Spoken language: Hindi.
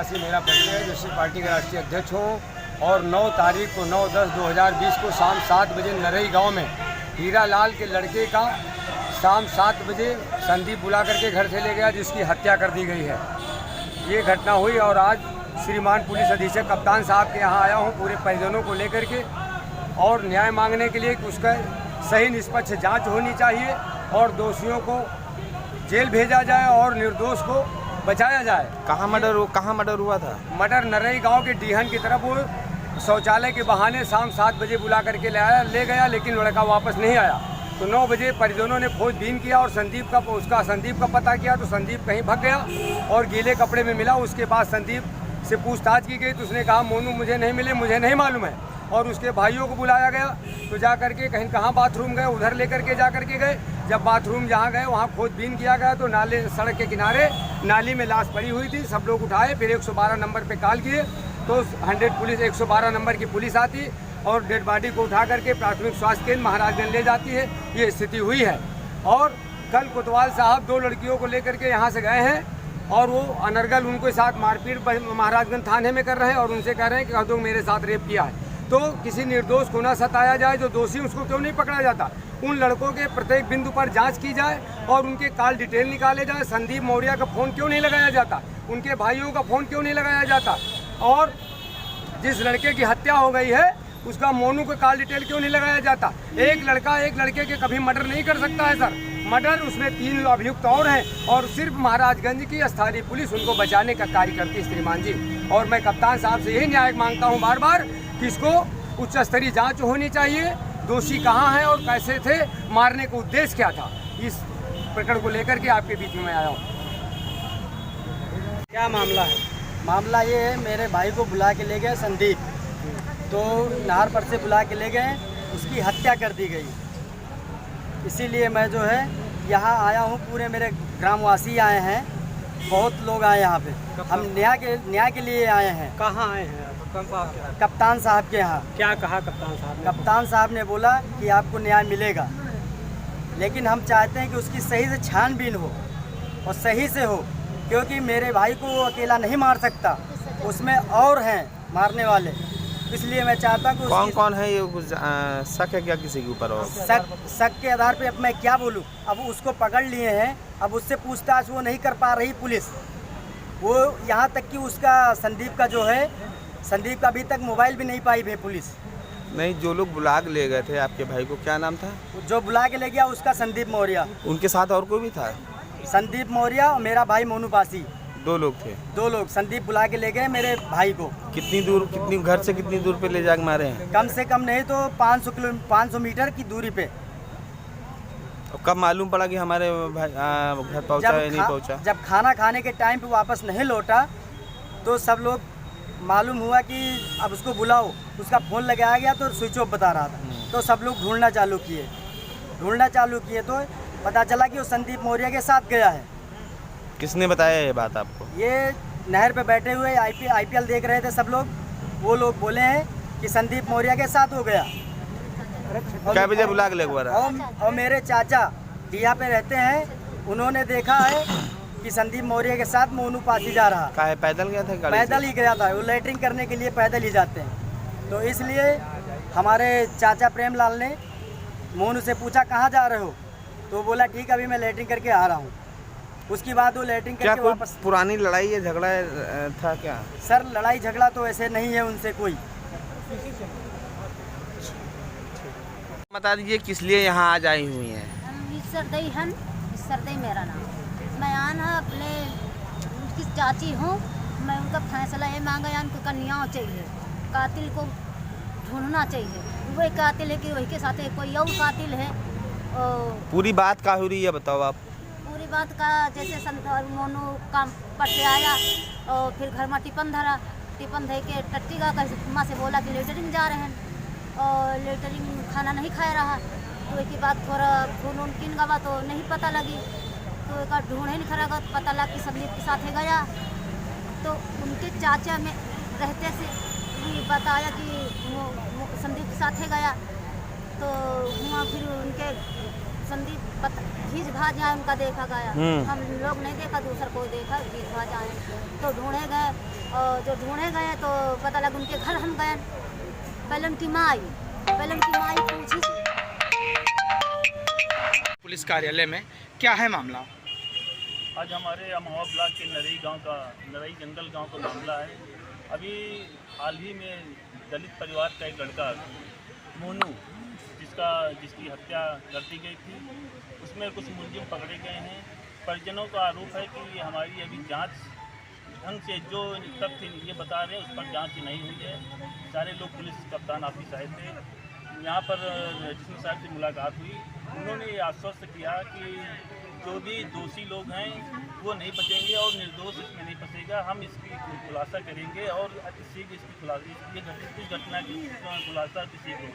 89 मेरा परिचय है, जिससे पार्टी का राष्ट्रीय अध्यक्ष हूँ। और 9 तारीख को 9/10/2020 को शाम 7 बजे नरई गांव में हीरा लाल के लड़के का शाम 7 बजे संदीप बुला करके घर से ले गया, जिसकी हत्या कर दी गई है। ये घटना हुई और आज श्रीमान पुलिस अधीक्षक कप्तान साहब के यहाँ आया हूँ पूरे परिजनों को लेकर के, और न्याय मांगने के लिए कि उसका सही निष्पक्ष जांच होनी चाहिए और दोषियों को जेल भेजा जाए और निर्दोष को बचाया जाए। कहाँ मर्डर हुआ था? मर्डर नरई गांव के डीहन की तरफ, वो शौचालय के बहाने शाम 7 बजे बुला करके ले गया, लेकिन लड़का वापस नहीं आया। तो 9 बजे परिजनों ने खोजबीन किया और संदीप का पता किया, तो संदीप कहीं भाग गया और गीले कपड़े में मिला। उसके बाद संदीप से पूछताछ की गई तो उसने कहा मोनू मुझे नहीं मिले, मुझे नहीं मालूम है। और उसके भाइयों को बुलाया गया तो जा करके कहाँ बाथरूम गए, उधर लेकर के जा करके गए। जब बाथरूम जहाँ गए वहाँ खोजबीन किया गया तो नाले सड़क के किनारे नाली में लाश पड़ी हुई थी। सब लोग उठाए, फिर 112 नंबर पे कॉल किए तो 100 पुलिस 112 नंबर की पुलिस आती और डेड बॉडी को उठा करके प्राथमिक स्वास्थ्य केंद्र महाराजगंज ले जाती है। ये स्थिति हुई है। और कल कोतवाल साहब 2 लड़कियों को लेकर के यहाँ से गए हैं और वो अनर्गल उनके साथ मारपीट महाराजगंज थाने में कर रहे हैं और उनसे कह रहे हैं कि कह दो मेरे साथ रेप किया है। तो किसी निर्दोष को न सताया जाए, जो दोषी उसको क्यों नहीं पकड़ा जाता। उन लड़कों के प्रत्येक बिंदु पर जांच की जाए और उनके कॉल डिटेल निकाले जाए। संदीप मौर्य का फ़ोन क्यों नहीं लगाया जाता, उनके भाइयों का फ़ोन क्यों नहीं लगाया जाता, और जिस लड़के की हत्या हो गई है उसका मोनू का कॉल डिटेल क्यों नहीं लगाया जाता। एक लड़का एक लड़के के कभी मर्डर नहीं कर सकता है सर। मर्डर उसमें 3 अभियुक्त और हैं और सिर्फ महाराजगंज की स्थानीय पुलिस उनको बचाने का कार्य करती है श्रीमान जी। और मैं कप्तान साहब से यही न्याय मांगता हूँ बार बार कि इसको उच्च स्तरीय जांच होनी चाहिए। दोषी कहाँ हैं और कैसे थे, मारने का उद्देश्य क्या था, इस प्रकरण को लेकर के आपके बीच में मैं आया हूँ। क्या मामला है? मामला ये है, मेरे भाई को बुला के ले गए संदीप, तो नाहर पर से बुला के ले गए, उसकी हत्या कर दी गई। इसीलिए मैं जो है यहाँ आया हूँ, पूरे मेरे ग्रामवासी आए हैं, बहुत लोग आए यहाँ पे। हम न्याय के लिए आए हैं। कहाँ आए हैं? कप्तान साहब के यहाँ। क्या कहा कप्तान साहब ने? कप्तान साहब ने बोला कि आपको न्याय मिलेगा, लेकिन हम चाहते हैं कि उसकी सही से छानबीन हो और सही से हो, क्योंकि मेरे भाई को वो अकेला नहीं मार सकता, उसमें और हैं मारने वाले। इसलिए मैं चाहता हूँ कि कौन है ये, शक है क्या किसी के ऊपर? और शक के आधार पे अब मैं क्या बोलूँ। अब उसको पकड़ लिए हैं, अब उससे पूछताछ वो नहीं कर पा रही पुलिस। वो यहाँ तक कि उसका संदीप का जो है, संदीप का अभी तक मोबाइल भी नहीं पाई है पुलिस। नहीं, जो लोग बुला के ले गए थे आपके भाई को, क्या नाम था? जो बुला के ले गया उसका संदीप मौर्य। उनके साथ और कोई भी था? संदीप मौर्य और मेरा भाई मोनू पासी, 2 लोग थे। 2 लोग। संदीप बुला के ले गए मेरे भाई को। कितनी घर से कितनी दूर पे ले जाके मारे हैं? कम से कम नहीं तो 500 मीटर की दूरी पे। कब मालूम पड़ा कि हमारे भाई घर पहुंचा या नहीं पहुंचा? जब खाना खाने के टाइम पे वापस नहीं लौटा तो सब लोग मालूम हुआ कि अब उसको बुलाओ। उसका फ़ोन लगाया गया तो स्विच ऑफ बता रहा था, तो सब लोग ढूंढना चालू किए तो पता चला कि वो संदीप मौर्य के साथ गया है। किसने बताया ये बात आपको? ये नहर पे बैठे हुए IPL देख रहे थे सब लोग, वो लोग बोले हैं कि संदीप मौर्य के साथ हो गया। क्या बजे बुला के ले गया? और मेरे चाचा दिया पे रहते हैं, उन्होंने देखा है कि संदीप मौर्य के साथ मोनू पासी जा रहा। कहाँ है? पैदल गया था? पैदल ही गया था, वो लैट्रिन करने के लिए पैदल ही जाते हैं। तो इसलिए हमारे चाचा प्रेमलाल ने मोनू से पूछा कहाँ जा रहे हो, तो बोला ठीक अभी मैं लैट्रिन करके आ रहा हूँ। उसके बाद वो लैट्रिन करके वापस। पुरानी लड़ाई या झगड़ा था क्या? सर लड़ाई झगड़ा तो ऐसे नहीं है उनसे कोई। बता दीजिए किस लिए यहाँ आज आई हुई हैं? सरदई मेरा नाम। मैं आना अपने उसकी चाची हूँ। मैं उनका फैसला ये मांगा या उनको कन्या चाहिए, कातिल को ढूंढना चाहिए। वही कातिल है कि वही के साथ कोई और कातिल है। पूरी बात का हो रही है बताओ आप? पूरी बात का जैसे मोनू काम पर से आया और फिर घर में टिपन धरा, टिपन धर के टट्टी का माँ से बोला कि लेटरिंग जा रहे हैं और लेटरिंग खाना नहीं खा रहा। तो उसके बाद थोड़ा खून किन गवा तो नहीं पता लगी, तो एक ढूंढे नहीं खरा तो पता लगा कि संदीप के साथ गया। तो उनके चाचा में रहते से बताया कि वो संदीप के साथ गया। तो वहाँ फिर उनके संदीप घीच भाज आए, उनका देखा गया। हम लोग नहीं देखा, दूसरा कोई देखा घीच भाज आए तो ढूंढे गए, और जो ढूंढे गए तो पता लगा उनके घर हम गए। पहले उनकी माँ पूछी। पुलिस कार्यालय में क्या है मामला? आज हमारे अमवा ब्लॉक के नरई जंगल गांव का मामला है। अभी हाल ही में दलित परिवार का एक लड़का मोनू जिसकी हत्या कर दी गई थी, उसमें कुछ मुलजिम पकड़े गए हैं। परिजनों का आरोप है कि हमारी अभी जांच ढंग से जो तथ्य ये बता रहे हैं उस पर जांच नहीं हुई है। सारे लोग पुलिस कप्तान ऑफिस आए थे, यहाँ पर जिसमें साहब से मुलाकात हुई। उन्होंने ये आश्वस्त किया कि जो भी दोषी लोग हैं वो नहीं बचेंगे और निर्दोष इसमें नहीं फंसेगा। हम इसकी खुलासा करेंगे और इस घटना की खुलासा किसी को